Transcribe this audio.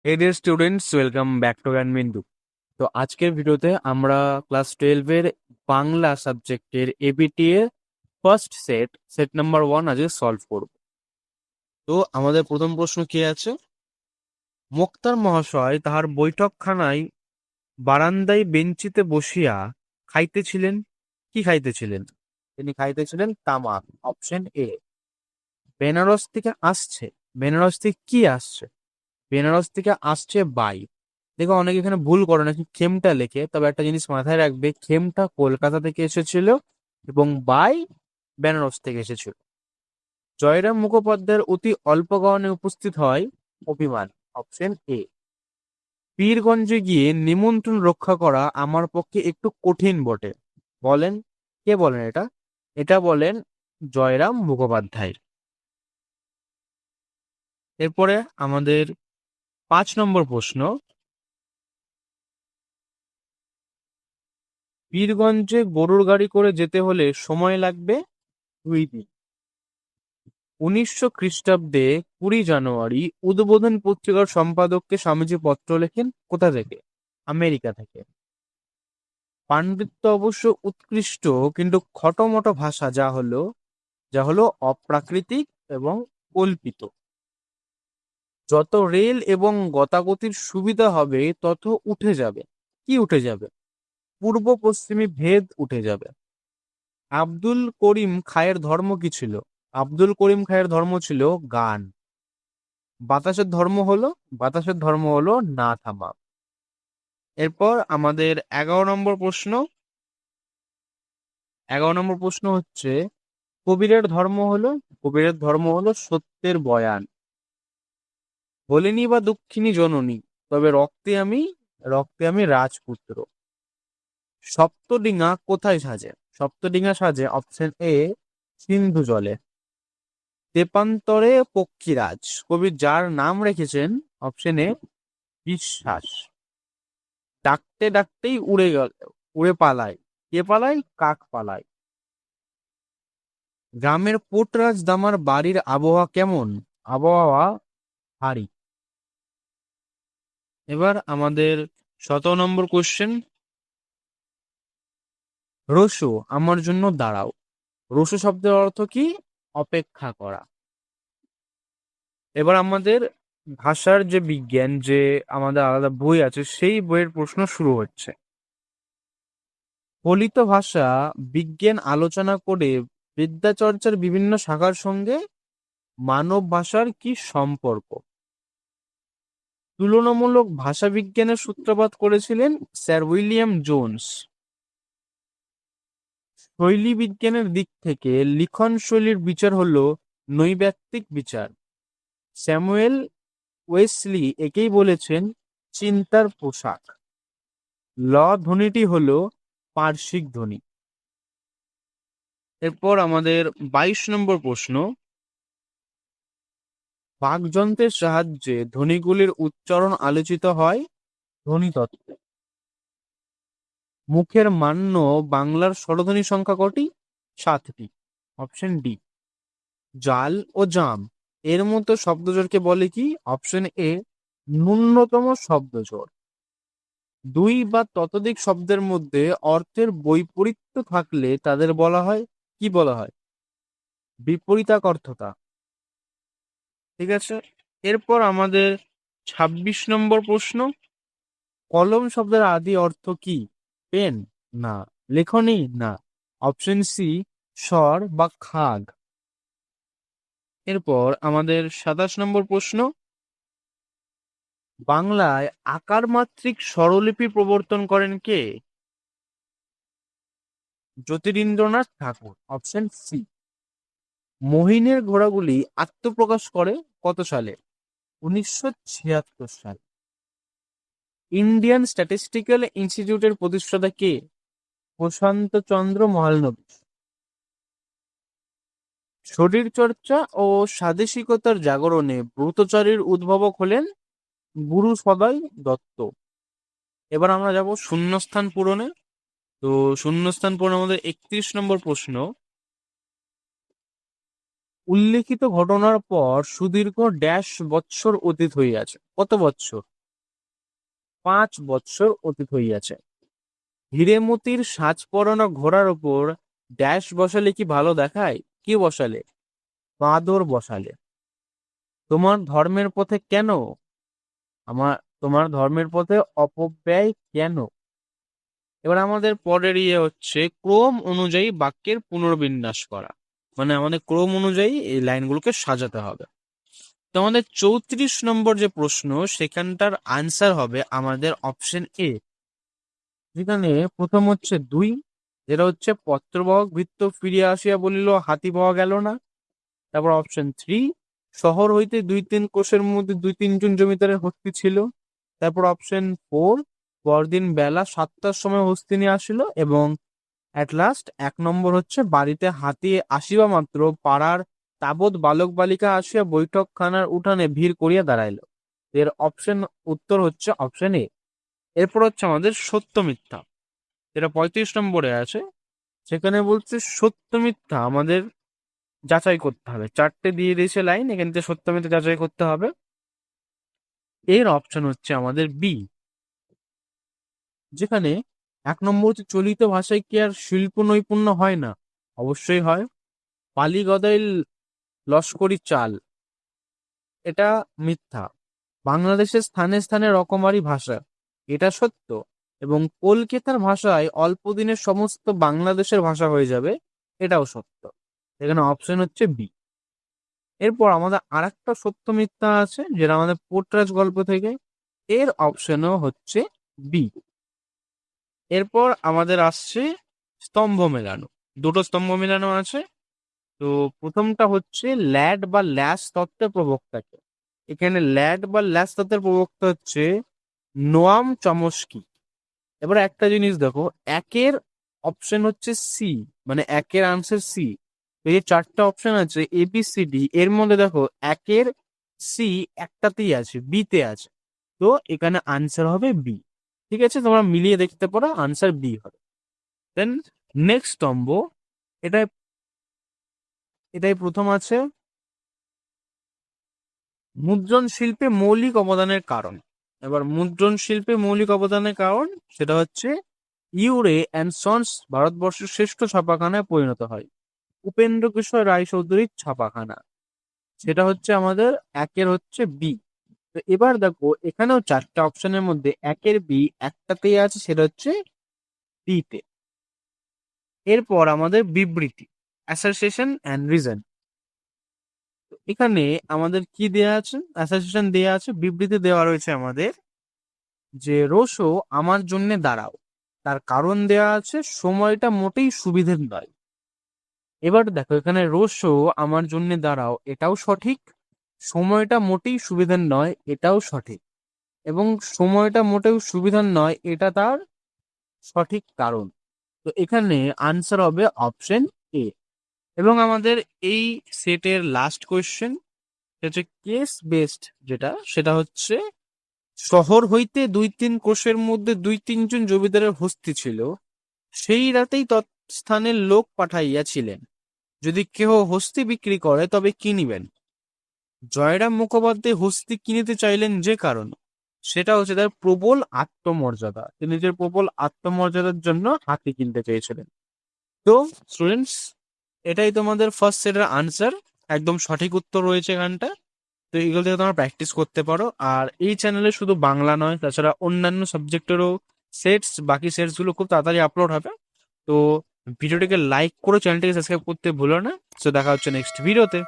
Hey there students, welcome back to জ্ঞানবিন্দু। তো আজকের ভিডিওতে আমরা ক্লাস 12 এর বাংলা সাবজেক্টের এবিটি এর ফার্স্ট সেট নাম্বার 1 আজকে সলভ করব। তো আমাদের প্রথম প্রশ্ন কি আছে? মোক্তার মহাশয় তাহার বৈঠকখানায় বারান্দায় বেঞ্চিতে বসিয়া খাইতেছিলেন। কি খাইতেছিলেন? তিনি খাইতেছিলেন তামাক। Option A. বেনারস থেকে আসছে। বেনারস থেকে কি আসছে? বেনারস থেকে আসছে বাই। দেখো অনেকে এখানে ভুল করে নাকি খেমটা লেখে, তবে একটা জিনিস মাথায় রাখবে, খেমটা কলকাতা থেকে এসেছিল এবং বাই বেনারস থেকে এসেছিল। জয়রাম মুখোপাধ্যায়ের অতি অল্প গানে উপস্থিত হয় অভিমান। Option A. পীরগঞ্জে গিয়ে নিমন্ত্রণ রক্ষা করা আমার পক্ষে একটু কঠিন বটে। বলেন, কে বলেন এটা? এটা বলেন জয়রাম মুখোপাধ্যায়। এরপরে আমাদের 5 নম্বর প্রশ্ন। পীরগঞ্জে গরুর গাড়ি করে যেতে হলে সময় লাগবে 2 দিন। 1900 খ্রিস্টাব্দে 20 জানুয়ারি উদ্বোধন পত্রিকার সম্পাদককে স্বামীজি পত্র লেখেন কোথা থেকে? আমেরিকা থেকে। পাণ্ডিত্য অবশ্য উৎকৃষ্ট, কিন্তু খটোমটো ভাষা যা হলো অপ্রাকৃতিক এবং কল্পিত। যত রেল এবং গতাগতির সুবিধা হবে তত উঠে যাবে। কি উঠে যাবে? পূর্ব পশ্চিমী ভেদ উঠে যাবে। আব্দুল করিম খায়ের ধর্ম কি ছিল? আব্দুল করিম খায়ের ধর্ম ছিল গান। বাতাসের ধর্ম হলো বাতাসের ধর্ম হলো না থামা। এরপর আমাদের 11 নম্বর প্রশ্ন। 11 নম্বর প্রশ্ন হচ্ছে, কবিরের ধর্ম হলো সত্যের বয়ান। বলিনি বা দুঃখিনী জননী, তবে রক্তে আমি রাজপুত্র। সপ্তডিঙা কোথায় সাজে? সপ্তডিঙা সাজে অপশন এ সিন্ধু জলে। তেপান্তরে পক্ষীরাজ কবি যার নাম রেখেছেন অপশন এ বিশ্বাস। ডাকতে ডাকতেই উড়ে পালায়। কে পালায়? কাক পালায়। গ্রামের পোটরাজ দামার বাড়ির আবহাওয়া কেমন? আবহাওয়া ভারী। এবার আমাদের 17 নম্বর কোশ্চেন। রসু আমার জন্য দাঁড়াও। রসু শব্দের অর্থ কি? অপেক্ষা করা। এবার আমাদের ভাষার যে বিজ্ঞান, যে আমাদের আলাদা বই আছে, সেই বইয়ের প্রশ্ন শুরু হচ্ছে। ফলিত ভাষা বিজ্ঞান আলোচনা করে বিদ্যাচর্চার বিভিন্ন শাখার সঙ্গে মানব ভাষার কি সম্পর্ক? তুলনামূলক ভাষাবিজ্ঞানের সূত্রপাত করেছিলেন স্যার উইলিয়াম জোন্স। শৈলী বিজ্ঞানের দিক থেকে লিখন শৈলীর বিচার হলো নৈব্যক্তিক বিচার। স্যামুয়েল ওয়েসলি একেই বলেছেন চিন্তার পোশাক। ল ধ্বনিটি হলো পার্শ্বিক ধ্বনি। এরপর আমাদের 22 নম্বর প্রশ্ন। বাকযন্ত্রের সাহায্যে ধ্বনিগুলির উচ্চারণ আলোচিত হয় ধ্বনিতত্ত্বে। মুখের মান্য বাংলার স্বরধ্বনি সংখ্যা কটি? 7টি। Option D. জাল ও জাম এর মতো শব্দজোড়কে বলে কি? অপশন এ ন্যূনতম শব্দজোড়। দুই বা ততোধিক শব্দের মধ্যে অর্থের বৈপরীত্য থাকলে তাদের বলা হয় কি? বলা হয় বিপরীতাকর্থতা। ঠিক আছে। এরপর আমাদের 26 নম্বর প্রশ্ন। কলম শব্দের আদি অর্থ কি? পেন? না। লেখনী? না। অপশন সি স্বর বা খাগ। এরপর আমাদের 27 নম্বর প্রশ্ন। বাংলায় আকার মাত্রিক স্বরলিপি প্রবর্তন করেন কে? জ্যোতিরিন্দ্রনাথ ঠাকুর। Option C. মহিনের ঘোড়াগুলি আত্মপ্রকাশ করে কত সালে? 1976 সালে। ইন্ডিয়ান স্ট্যাটিস্টিক্যাল ইনস্টিটিউটের প্রতিষ্ঠাতা কে? প্রশান্ত চন্দ্র মহালনোবিশ। শরীর চর্চা ও স্বাদেশিকতার জাগরণে ব্রতচারীর উদ্ভাবক হলেন গুরু সদয় দত্ত। এবার আমরা যাব শূন্যস্থান পূরণে। তো শূন্যস্থান পূরণে আমাদের 31 নম্বর প্রশ্ন। উল্লেখিত ঘটনার পর সুদীর্ঘ ড্যাশ বৎসর অতীত হইয়াছে। কত বৎসর? 5 বৎসর অতীত হইয়াছে। হীরেমতির সাজ পরানো ঘোড়ার ওপর ড্যাশ বসালে কি ভালো দেখায়? কি বসালে? বাঁদর বসালে। তোমার ধর্মের পথে কেন? তোমার ধর্মের পথে অপব্যয় কেন? এবার আমাদের পরের হচ্ছে ক্রম অনুযায়ী বাক্যের পুনর্বিন্যাস করা, মানে আমাদের ক্রম অনুযায়ী এই লাইনগুলোকে সাজাতে হবে। তো আমাদের 34 নম্বর যে প্রশ্ন, সেখানটার আনসার হবে আমাদের অপশন এ, যেখানে প্রথম হচ্ছে 2, যেটা হচ্ছে পত্রবাহক ভৃত্য ফিরিয়া আসিয়া বলিল হাতি পাওয়া গেল না। তারপর অপশন 3, শহর হইতে 2-3 কোষের মধ্যে 2-3 জন জমিদারের হস্তি ছিল। তারপর অপশন 4, পরদিন বেলা 7টার সময় হস্তিনী আসিল। এবং অ্যাট লাস্ট 1 নম্বর হচ্ছে বাড়িতে হাতি আসিবা মাত্র পাড়ার তাবৎ বালক বালিকা আসিয়া বৈঠকখানার উঠানে ভিড় করিয়া দাঁড়াইল। এর অপশন উত্তর হচ্ছে অপশন এ। এরপর হচ্ছে আমাদের সত্য মিথ্যা, যেটা 35 নম্বরে আছে। সেখানে বলছে সত্য মিথ্যা আমাদের যাচাই করতে হবে। 4টে দিয়ে দিয়েছে লাইন, এখান থেকে সত্য মিথ্যা যাচাই করতে হবে। এর অপশন হচ্ছে আমাদের বি, যেখানে 1 নম্বর হচ্ছে চলিত ভাষায় কি আর শিল্প নৈপুণ্য হয় না? অবশ্যই হয়। পালি গদাইল লস্করি চাল, এটা মিথ্যা। বাংলাদেশের স্থানে স্থানে রকমারি ভাষা, এটা সত্য। এবং কলকাতার ভাষায় অল্প দিনের সমস্ত বাংলাদেশের ভাষা হয়ে যাবে, এটাও সত্য। এখানে অপশন হচ্ছে বি। এরপর আমাদের আরেকটা সত্য মিথ্যা আছে, যেটা আমাদের পোর্টরাজ গল্প থেকে, এর অপশনও হচ্ছে বি। এরপর আমাদের আসছে স্তম্ভ মেলানো, 2টো স্তম্ভ মেলানো আছে। তো প্রথমটা হচ্ছে ল্যাড বা ল্যাস তত্ত্বের প্রবক্তাকে। এখানে ল্যাড বা ল্যাস তত্ত্বের প্রবক্তা হচ্ছে নোয়াম চমস্কি। এবার একটা জিনিস দেখো, একের অপশন হচ্ছে সি, মানে একের আনসার সি। এই যে 4টা অপশন আছে এ বি সি ডি, এর মধ্যে দেখো একের সি একটাতেই আছে, বি তে আছে। তো এখানে আনসার হবে বি। ঠিক আছে, তোমরা মিলিয়ে দেখতে পারো, আনসার বি হবে। দেন নেক্সট স্তম্ভ, এটাই এটাই প্রথম আছে মুদ্রণ শিল্পে মৌলিক অবদানের কারণ। এবার মুদ্রণ শিল্পে মৌলিক অবদানের কারণ, সেটা হচ্ছে ইউরে অ্যান্ড সন্স ভারতবর্ষের শ্রেষ্ঠ ছাপাখানায় পরিণত হয়। উপেন্দ্র কিশোর রায়চৌধুরীর ছাপাখানা, সেটা হচ্ছে আমাদের একের হচ্ছে বি। তো এবার দেখো এখানেও 4টা অপশনের মধ্যে একের বি একটাতেই আছে, সেটা হচ্ছে ডি তে। এরপর আমাদের বিবৃতি, অ্যাসারশন অ্যান্ড রিজন। এখানে আমাদের কি দেয়া আছে? অ্যাসারশন দেয়া আছে, বিবৃতি দেওয়া রয়েছে আমাদের যে রোশো আমার জন্য দাঁড়াও, তার কারণ দেয়া আছে সময়টা মোটেই সুবিধের নয়। এবার দেখো এখানে রোশো আমার জন্য দাঁড়াও, এটাও সঠিক। সময়টা মোটেই সুবিধার নয়, এটাও সঠিক। এবং সময়টা মোটেও সুবিধার নয়, এটা তার সঠিক কারণ। তো এখানে আনসার হবে অপশন এ। এবং আমাদের এই সেটের লাস্ট কোয়েশ্চেন হচ্ছে কেস বেসড, যেটা সেটা হচ্ছে শহর হইতে 2-3 কোষের মধ্যে 2-3 জন জমিদারের হস্তি ছিল। সেই রাতেই তৎস্থানের লোক পাঠাইয়াছিলেন, যদি কেহ হস্তি বিক্রি করে তবে কিনিবেন। জয়রাম মুখোপাধ্যায় হস্তি কিনিতে চাইলেন যে কারণ, সেটা হচ্ছে তার প্রবল আত্মমর্যাদা। তিনি নিজের প্রবল আত্মমর্যাদার জন্য হাতি কিনতে চেয়েছিলেন। তো স্টুডেন্টস, এটাই তোমাদের ফার্স্ট সেটের আনসার, একদম সঠিক উত্তর রয়েছে এখানটা। তো এগুলো থেকে তোমরা প্র্যাকটিস করতে পারো। আর এই চ্যানেলে শুধু বাংলা নয়, তাছাড়া অন্যান্য সাবজেক্টেরও সেটস, বাকি সেটস গুলো খুব তাড়াতাড়ি আপলোড হবে। তো ভিডিওটিকে লাইক করে চ্যানেলটিকে সাবস্ক্রাইব করতে ভুলো না। তো দেখা হচ্ছে নেক্সট ভিডিওতে।